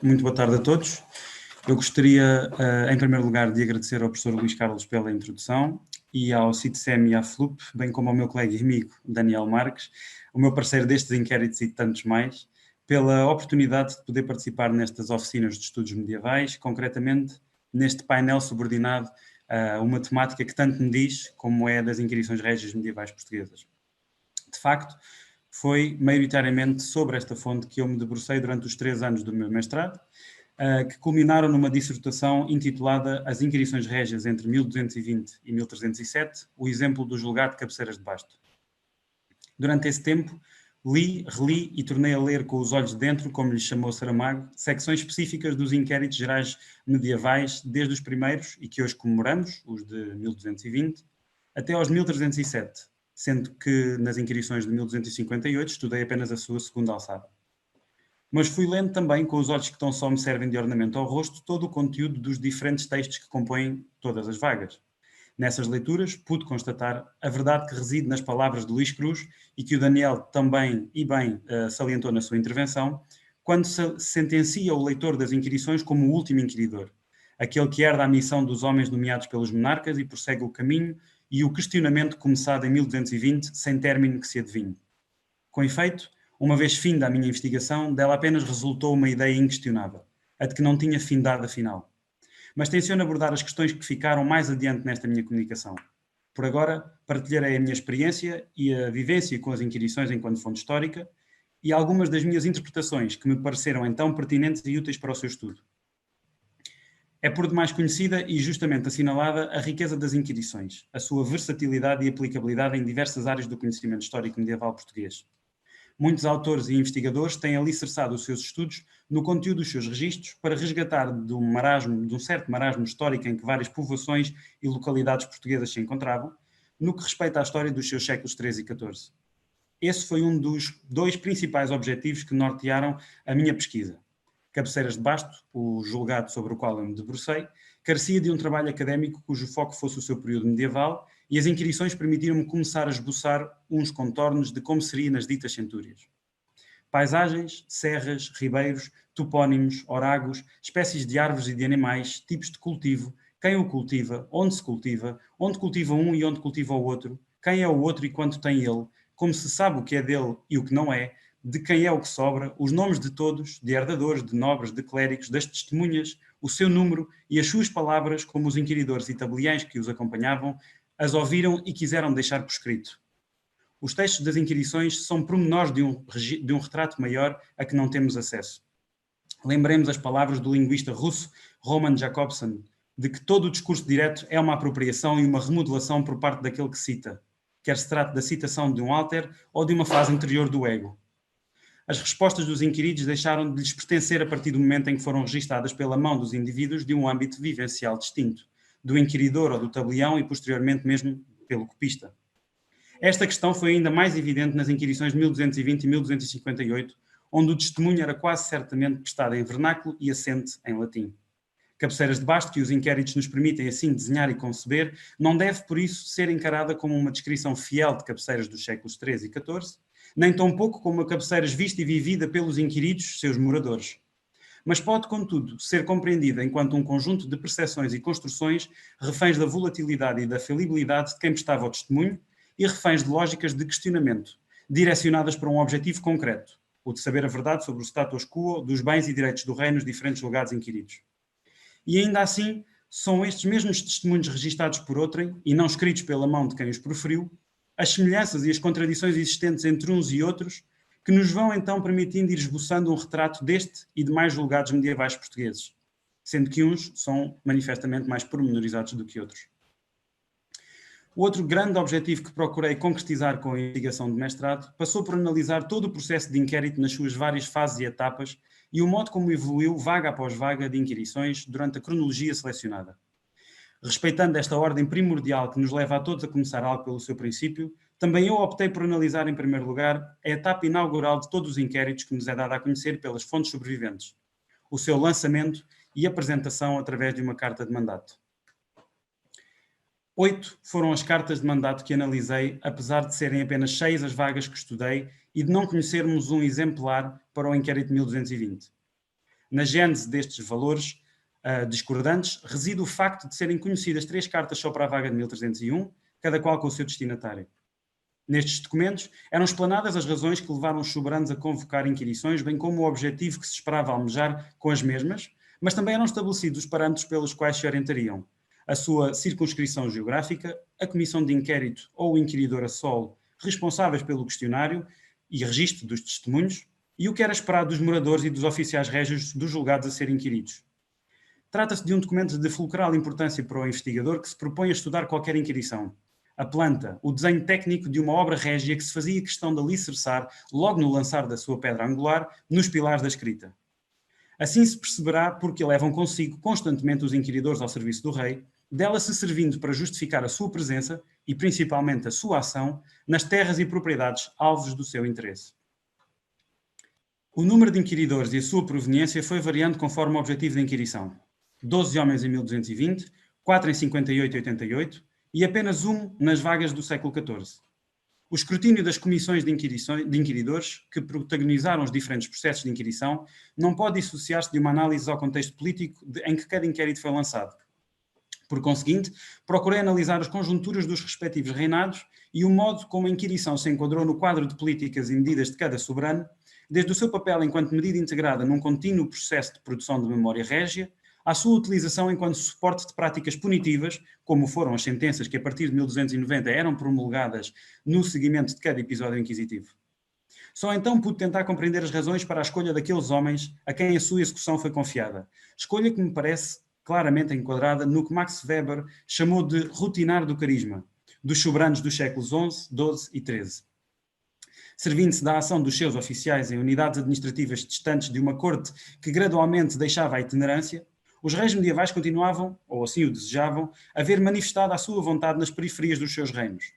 Muito boa tarde a todos. Eu gostaria, em primeiro lugar, de agradecer ao professor Luís Carlos pela introdução e ao CITSEM e à FLUP, bem como ao meu colega e amigo Daniel Marques, o meu parceiro destes inquéritos e de tantos mais, pela oportunidade de poder participar nestas oficinas de estudos medievais, concretamente neste painel subordinado a uma temática que tanto me diz, como é a das inquirições régias medievais portuguesas. De facto, foi maioritariamente sobre esta fonte que eu me debrucei durante os 3 anos do meu mestrado, que culminaram numa dissertação intitulada As Inquirições Régias entre 1220 e 1307, o exemplo do julgado de Cabeceiras de Basto. Durante esse tempo, li, reli e tornei a ler com os olhos de dentro, como lhe chamou Saramago, secções específicas dos inquéritos gerais medievais, desde os primeiros, e que hoje comemoramos, os de 1220, até aos 1307, sendo que nas inquirições de 1258 estudei apenas a sua segunda alçada. Mas fui lendo também, com os olhos que tão só me servem de ornamento ao rosto, todo o conteúdo dos diferentes textos que compõem todas as vagas. Nessas leituras pude constatar a verdade que reside nas palavras de Luís Cruz e que o Daniel também e bem salientou na sua intervenção, quando se sentencia o leitor das inquirições como o último inquiridor, aquele que herda a missão dos homens nomeados pelos monarcas e prossegue o caminho e o questionamento começado em 1220 sem término que se adivinhe. Com efeito, uma vez finda a minha investigação, dela apenas resultou uma ideia inquestionável, a de que não tinha findado afinal. Mas tenciono abordar as questões que ficaram mais adiante nesta minha comunicação. Por agora, partilharei a minha experiência e a vivência com as inquirições enquanto fonte histórica e algumas das minhas interpretações que me pareceram então pertinentes e úteis para o seu estudo. É por demais conhecida e justamente assinalada a riqueza das inquirições, a sua versatilidade e aplicabilidade em diversas áreas do conhecimento histórico medieval português. Muitos autores e investigadores têm alicerçado os seus estudos no conteúdo dos seus registros para resgatar de um certo marasmo histórico em que várias povoações e localidades portuguesas se encontravam, no que respeita à história dos seus séculos XIII e XIV. Esse foi um dos 2 principais objetivos que nortearam a minha pesquisa. Cabeceiras de Basto, o julgado sobre o qual eu me debrucei, carecia de um trabalho académico cujo foco fosse o seu período medieval e as inquirições permitiram-me começar a esboçar uns contornos de como seria nas ditas centúrias. Paisagens, serras, ribeiros, topónimos, oragos, espécies de árvores e de animais, tipos de cultivo, quem o cultiva, onde cultiva um e onde cultiva o outro, quem é o outro e quanto tem ele, como se sabe o que é dele e o que não é, de quem é o que sobra, os nomes de todos, de herdadores, de nobres, de clérigos, das testemunhas, o seu número e as suas palavras, como os inquiridores e tabeliães que os acompanhavam, as ouviram e quiseram deixar por escrito. Os textos das inquirições são pormenores de um retrato maior a que não temos acesso. Lembremos as palavras do linguista russo Roman Jakobson, de que todo o discurso direto é uma apropriação e uma remodelação por parte daquele que cita, quer se trate da citação de um alter ou de uma fase anterior do ego. As respostas dos inquiridos deixaram de lhes pertencer a partir do momento em que foram registadas pela mão dos indivíduos de um âmbito vivencial distinto, do inquiridor ou do tabelião e posteriormente mesmo pelo copista. Esta questão foi ainda mais evidente nas inquirições de 1220 e 1258, onde o testemunho era quase certamente prestado em vernáculo e assente em latim. Cabeceiras de Basto, que os inquéritos nos permitem assim desenhar e conceber, não deve por isso ser encarada como uma descrição fiel de cabeceiras dos séculos XIII e XIV, nem tampouco como uma cabeceiras vista e vivida pelos inquiridos, seus moradores. Mas pode, contudo, ser compreendida enquanto um conjunto de percepções e construções reféns da volatilidade e da falibilidade de quem prestava o testemunho e reféns de lógicas de questionamento, direcionadas para um objetivo concreto, o de saber a verdade sobre o status quo dos bens e direitos do reino nos diferentes lugares inquiridos. E ainda assim, são estes mesmos testemunhos registados por outrem, e não escritos pela mão de quem os proferiu, as semelhanças e as contradições existentes entre uns e outros, que nos vão então permitindo ir esboçando um retrato deste e de mais julgados medievais portugueses, sendo que uns são manifestamente mais pormenorizados do que outros. O outro grande objetivo que procurei concretizar com a investigação de mestrado passou por analisar todo o processo de inquérito nas suas várias fases e etapas e o modo como evoluiu vaga após vaga de inquirições durante a cronologia selecionada. Respeitando esta ordem primordial que nos leva a todos a começar algo pelo seu princípio, também eu optei por analisar em primeiro lugar a etapa inaugural de todos os inquéritos que nos é dada a conhecer pelas fontes sobreviventes, o seu lançamento e apresentação através de uma carta de mandato. 8 foram as cartas de mandato que analisei, apesar de serem apenas 6 as vagas que estudei e de não conhecermos um exemplar para o inquérito de 1220. Na gênese destes valores discordantes reside o facto de serem conhecidas 3 cartas só para a vaga de 1301, cada qual com o seu destinatário. Nestes documentos eram explanadas as razões que levaram os soberanos a convocar inquirições, bem como o objetivo que se esperava almejar com as mesmas, mas também eram estabelecidos os parâmetros pelos quais se orientariam a sua circunscrição geográfica, a comissão de inquérito ou o inquiridor a solo responsáveis pelo questionário e registro dos testemunhos, e o que era esperado dos moradores e dos oficiais régios dos julgados a serem inquiridos. Trata-se de um documento de fulcral importância para o investigador que se propõe a estudar qualquer inquirição. A planta, o desenho técnico de uma obra régia que se fazia questão de alicerçar, logo no lançar da sua pedra angular, nos pilares da escrita. Assim se perceberá porque levam consigo constantemente os inquiridores ao serviço do rei, dela se servindo para justificar a sua presença e principalmente a sua ação nas terras e propriedades alvos do seu interesse. O número de inquiridores e a sua proveniência foi variando conforme o objetivo da inquirição. 12 homens em 1220, 4 em 58 e 88 e apenas um nas vagas do século XIV. O escrutínio das comissões de inquiridores que protagonizaram os diferentes processos de inquirição não pode dissociar-se de uma análise ao contexto político em que cada inquérito foi lançado. Por conseguinte, procurei analisar as conjunturas dos respectivos reinados e o modo como a inquirição se enquadrou no quadro de políticas e medidas de cada soberano, desde o seu papel enquanto medida integrada num contínuo processo de produção de memória régia, à sua utilização enquanto suporte de práticas punitivas, como foram as sentenças que a partir de 1290 eram promulgadas no seguimento de cada episódio inquisitivo. Só então pude tentar compreender as razões para a escolha daqueles homens a quem a sua execução foi confiada, escolha que me parece claramente enquadrada no que Max Weber chamou de rotinar do carisma, dos soberanos dos séculos XI, XII e XIII. Servindo-se da ação dos seus oficiais em unidades administrativas distantes de uma corte que gradualmente deixava a itinerância, os reis medievais continuavam, ou assim o desejavam, a ver manifestada a sua vontade nas periferias dos seus reinos.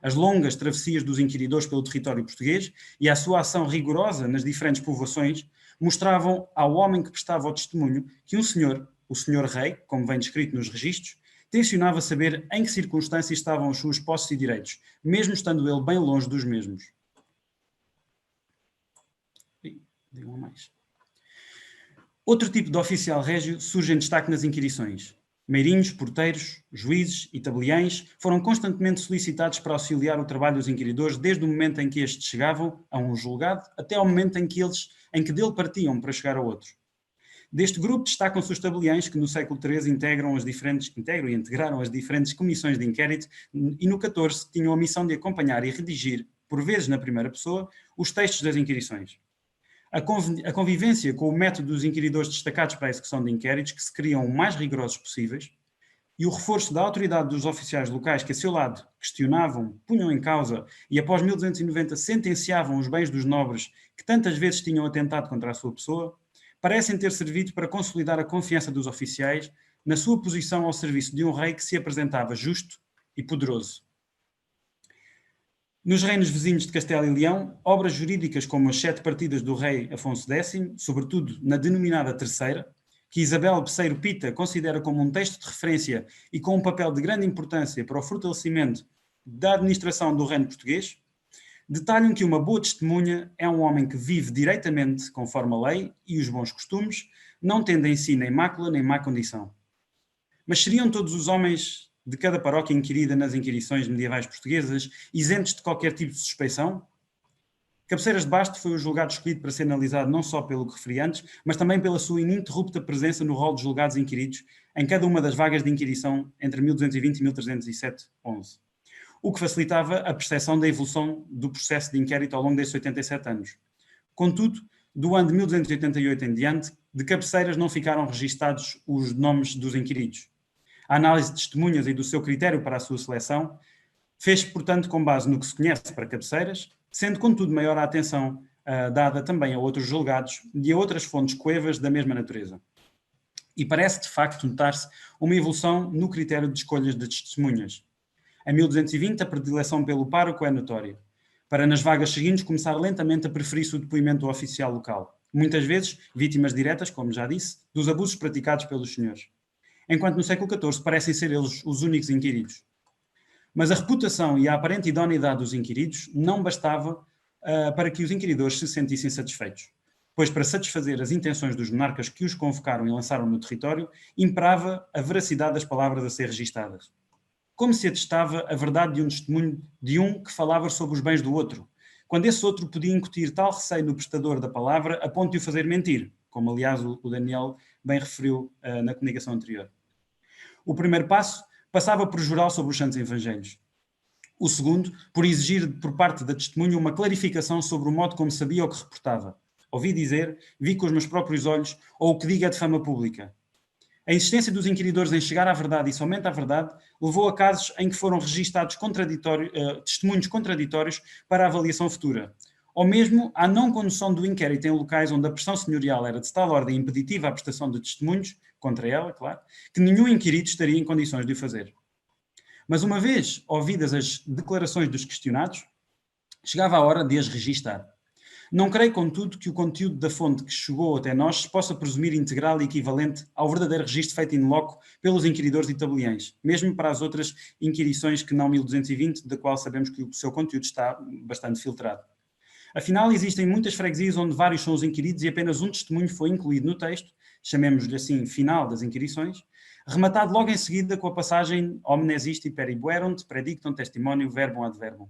As longas travessias dos inquiridores pelo território português e a sua ação rigorosa nas diferentes povoações mostravam ao homem que prestava o testemunho que um senhor, o senhor rei, como vem descrito nos registros, tencionava saber em que circunstâncias estavam as suas posses e direitos, mesmo estando ele bem longe dos mesmos. Digam mais. Outro tipo de oficial régio surge em destaque nas inquirições. Meirinhos, porteiros, juízes e tabeliães foram constantemente solicitados para auxiliar o trabalho dos inquiridores desde o momento em que estes chegavam a um julgado até ao momento em que dele partiam para chegar a outro. Deste grupo destacam-se os tabeliães que no século XIII integraram e integraram as diferentes comissões de inquérito e no XIV tinham a missão de acompanhar e redigir, por vezes na primeira pessoa, os textos das inquirições. A convivência com o método dos inquiridores destacados para a execução de inquéritos que se criam o mais rigorosos possíveis e o reforço da autoridade dos oficiais locais que a seu lado questionavam, punham em causa e após 1290 sentenciavam os bens dos nobres que tantas vezes tinham atentado contra a sua pessoa, parecem ter servido para consolidar a confiança dos oficiais na sua posição ao serviço de um rei que se apresentava justo e poderoso. Nos reinos vizinhos de Castelo e Leão, obras jurídicas como as 7 partidas do rei Afonso X, sobretudo na denominada Terceira, que Isabel Peseiro Pita considera como um texto de referência e com um papel de grande importância para o fortalecimento da administração do reino português, detalham que uma boa testemunha é um homem que vive direitamente conforme a lei e os bons costumes, não tendo em si nem mácula nem má condição. Mas seriam todos os homens de cada paróquia inquirida nas inquirições medievais portuguesas isentos de qualquer tipo de suspeição? Cabeceiras de Basto foi o julgado escolhido para ser analisado não só pelo que referi antes, mas também pela sua ininterrupta presença no rol de julgados inquiridos em cada uma das vagas de inquirição entre 1220 e 1307-11. O que facilitava a percepção da evolução do processo de inquérito ao longo destes 87 anos. Contudo, do ano de 1288 em diante, de cabeceiras não ficaram registados os nomes dos inquiridos. A análise de testemunhas e do seu critério para a sua seleção fez-se, portanto, com base no que se conhece para cabeceiras, sendo, contudo, maior a atenção dada também a outros julgados e a outras fontes coevas da mesma natureza. E parece, de facto, notar-se uma evolução no critério de escolhas de testemunhas. Em 1220, a predileção pelo pároco é notória, para nas vagas seguintes começar lentamente a preferir-se o depoimento do oficial local, muitas vezes vítimas diretas, como já disse, dos abusos praticados pelos senhores. Enquanto no século XIV parecem ser eles os únicos inquiridos. Mas a reputação e a aparente idoneidade dos inquiridos não bastava para que os inquiridores se sentissem satisfeitos. pois para satisfazer as intenções dos monarcas que os convocaram e lançaram no território, imperava a veracidade das palavras a ser registadas. Como se atestava a verdade de um testemunho de um que falava sobre os bens do outro, quando esse outro podia incutir tal receio no prestador da palavra a ponto de o fazer mentir, como aliás o Daniel bem referiu na comunicação anterior. O primeiro passo passava por jurar sobre os santos evangelhos. O segundo, por exigir por parte da testemunha uma clarificação sobre o modo como sabia o que reportava. Ouvi dizer, vi com os meus próprios olhos, ou o que diga de fama pública. A insistência dos inquiridores em chegar à verdade e somente à verdade levou a casos em que foram registados testemunhos contraditórios para a avaliação futura, ou mesmo à não condução do inquérito em locais onde a pressão senhorial era de tal ordem impeditiva a prestação de testemunhos, contra ela, claro, que nenhum inquirido estaria em condições de o fazer. Mas uma vez ouvidas as declarações dos questionados, chegava a hora de as registar. Não creio, contudo, que o conteúdo da fonte que chegou até nós se possa presumir integral e equivalente ao verdadeiro registro feito in loco pelos inquiridores italianos, mesmo para as outras inquirições que não 1220, da qual sabemos que o seu conteúdo está bastante filtrado. Afinal, existem muitas freguesias onde vários são os inquiridos e apenas um testemunho foi incluído no texto, chamemos-lhe assim final das inquirições, rematado logo em seguida com a passagem omnes isti peribuerunt, predictum testimonium verbum ad verbum.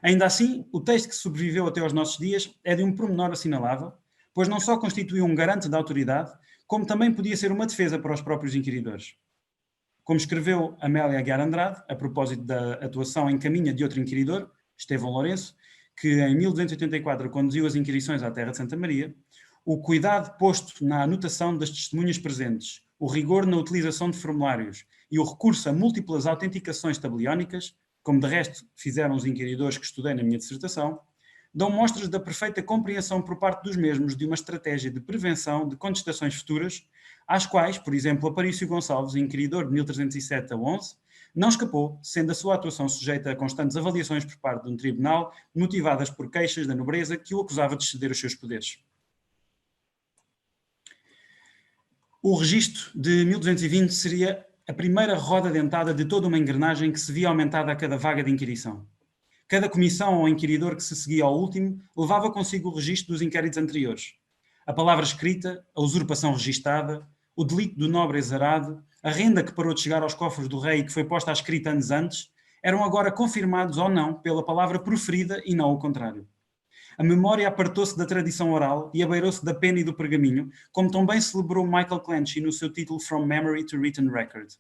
Ainda assim, o texto que sobreviveu até aos nossos dias é de um pormenor assinalável, pois não só constituiu um garante da autoridade, como também podia ser uma defesa para os próprios inquiridores. Como escreveu Amélia Aguiar Andrade, a propósito da atuação em caminha de outro inquiridor, Estevão Lourenço, que em 1284 conduziu as inquirições à terra de Santa Maria, o cuidado posto na anotação das testemunhas presentes, o rigor na utilização de formulários e o recurso a múltiplas autenticações tabeliónicas, como de resto fizeram os inquiridores que estudei na minha dissertação, dão mostras da perfeita compreensão por parte dos mesmos de uma estratégia de prevenção de contestações futuras, às quais, por exemplo, Aparício Gonçalves, inquiridor de 1307 a 11, não escapou, sendo a sua atuação sujeita a constantes avaliações por parte de um tribunal, motivadas por queixas da nobreza que o acusava de exceder os seus poderes. O registro de 1220 seria a primeira roda dentada de toda uma engrenagem que se via aumentada a cada vaga de inquirição. Cada comissão ou inquiridor que se seguia ao último levava consigo o registro dos inquéritos anteriores. A palavra escrita, a usurpação registada, o delito do nobre exarado, a renda que parou de chegar aos cofres do rei e que foi posta à escrita anos antes, eram agora confirmados ou não pela palavra proferida e não o contrário. A memória apartou-se da tradição oral e abeirou-se da pena e do pergaminho, como também celebrou Michael Clancy no seu título From Memory to Written Record.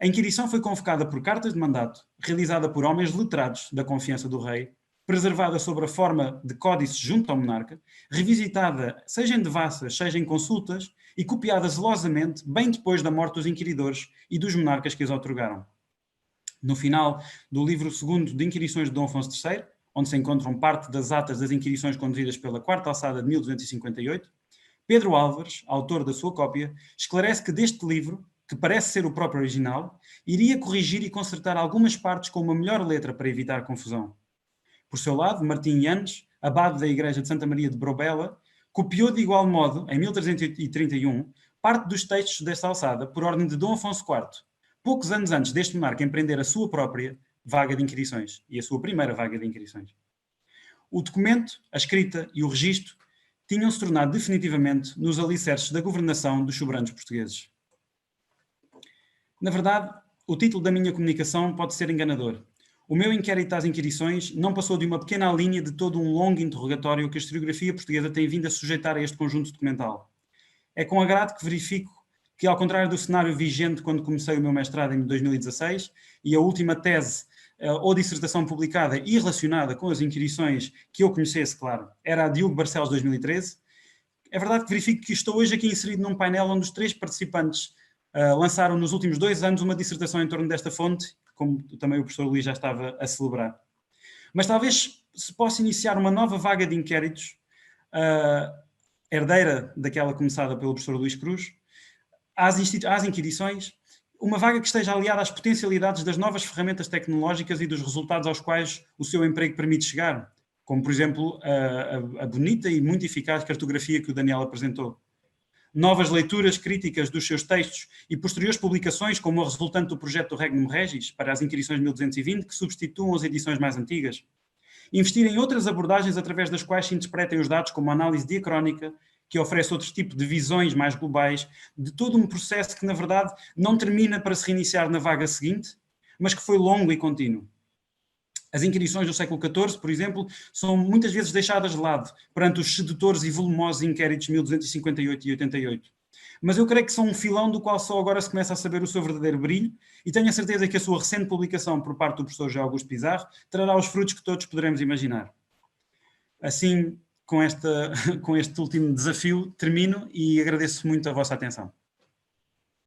A inquirição foi convocada por cartas de mandato, realizada por homens letrados da confiança do rei, preservada sob a forma de códice junto ao monarca, revisitada seja em devassas, seja em consultas, e copiada zelosamente bem depois da morte dos inquiridores e dos monarcas que as outorgaram. No final do livro 2º de Inquirições de Dom Afonso III, onde se encontram parte das atas das inquirições conduzidas pela Quarta Alçada de 1258, Pedro Álvares, autor da sua cópia, esclarece que deste livro, que parece ser o próprio original, iria corrigir e consertar algumas partes com uma melhor letra para evitar confusão. Por seu lado, Martim Yanes, abade da Igreja de Santa Maria de Brobela, copiou de igual modo, em 1331, parte dos textos desta alçada por ordem de Dom Afonso IV, poucos anos antes deste monarca empreender a sua própria vaga de inquirições, e a sua primeira vaga de inquirições. O documento, a escrita e o registro tinham-se tornado definitivamente nos alicerces da governação dos soberanos portugueses. Na verdade, o título da minha comunicação pode ser enganador. O meu inquérito às inquirições não passou de uma pequena linha de todo um longo interrogatório que a historiografia portuguesa tem vindo a sujeitar a este conjunto documental. É com agrado que verifico que, ao contrário do cenário vigente quando comecei o meu mestrado em 2016 e a última tese ou dissertação publicada e relacionada com as inquirições que eu conhecesse, claro, era a Diogo Barcelos 2013, é verdade que verifico que estou hoje aqui inserido num painel onde os 3 participantes lançaram nos últimos 2 anos uma dissertação em torno desta fonte, como também o professor Luís já estava a celebrar. Mas talvez se possa iniciar uma nova vaga de inquéritos, herdeira daquela começada pelo professor Luís Cruz, às inquirições, uma vaga que esteja aliada às potencialidades das novas ferramentas tecnológicas e dos resultados aos quais o seu emprego permite chegar, como, por exemplo, a bonita e muito eficaz cartografia que o Daniel apresentou. Novas leituras críticas dos seus textos e posteriores publicações, como a resultante do projeto do Regnum Regis, para as inquirições de 1220, que substituam as edições mais antigas. Investir em outras abordagens através das quais se interpretem os dados, como a análise diacrónica, que oferece outro tipo de visões mais globais, de todo um processo que, na verdade, não termina para se reiniciar na vaga seguinte, mas que foi longo e contínuo. As inquirições do século XIV, por exemplo, são muitas vezes deixadas de lado perante os sedutores e volumosos inquéritos de 1258 e 88. Mas eu creio que são um filão do qual só agora se começa a saber o seu verdadeiro brilho, e tenho a certeza que a sua recente publicação por parte do professor José Augusto Pizarro trará os frutos que todos poderemos imaginar. Assim, com este último desafio, termino e agradeço muito a vossa atenção.